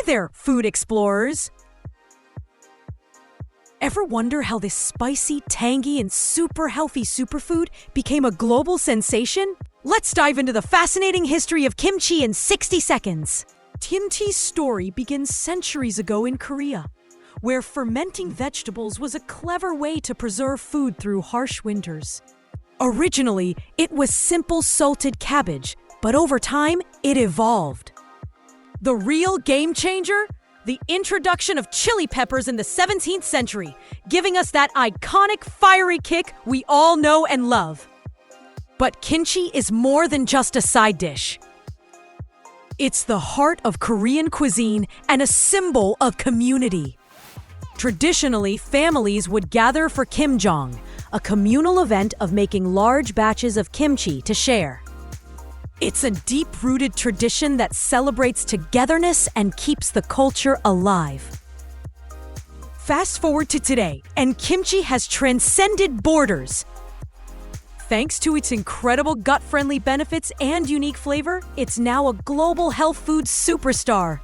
there, food explorers! Ever wonder how this spicy, tangy, and super healthy superfood became a global sensation? Let's dive into the fascinating history of kimchi in 60 seconds. Kimchi's story begins centuries ago in Korea, where fermenting vegetables was a clever way to preserve food through harsh winters. Originally, it was simple salted cabbage, but over time, it evolved. The real game changer? The introduction of chili peppers in the 17th century, giving us that iconic fiery kick we all know and love. But kimchi is more than just a side dish. It's the heart of Korean cuisine and a symbol of community. Traditionally, families would gather for kimjong, a communal event of making large batches of kimchi to share. It's a deep-rooted tradition that celebrates togetherness and keeps the culture alive. Fast forward to today, and kimchi has transcended borders. Thanks to its incredible gut-friendly benefits and unique flavor, it's now a global health food superstar.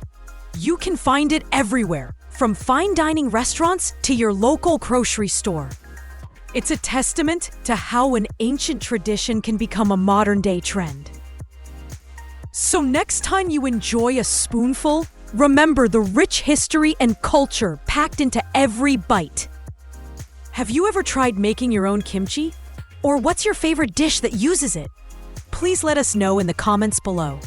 You can find it everywhere, from fine dining restaurants to your local grocery store. It's a testament to how an ancient tradition can become a modern-day trend. So next time you enjoy a spoonful, remember the rich history and culture packed into every bite. Have you ever tried making your own kimchi? Or what's your favorite dish that uses it? Please let us know in the comments below.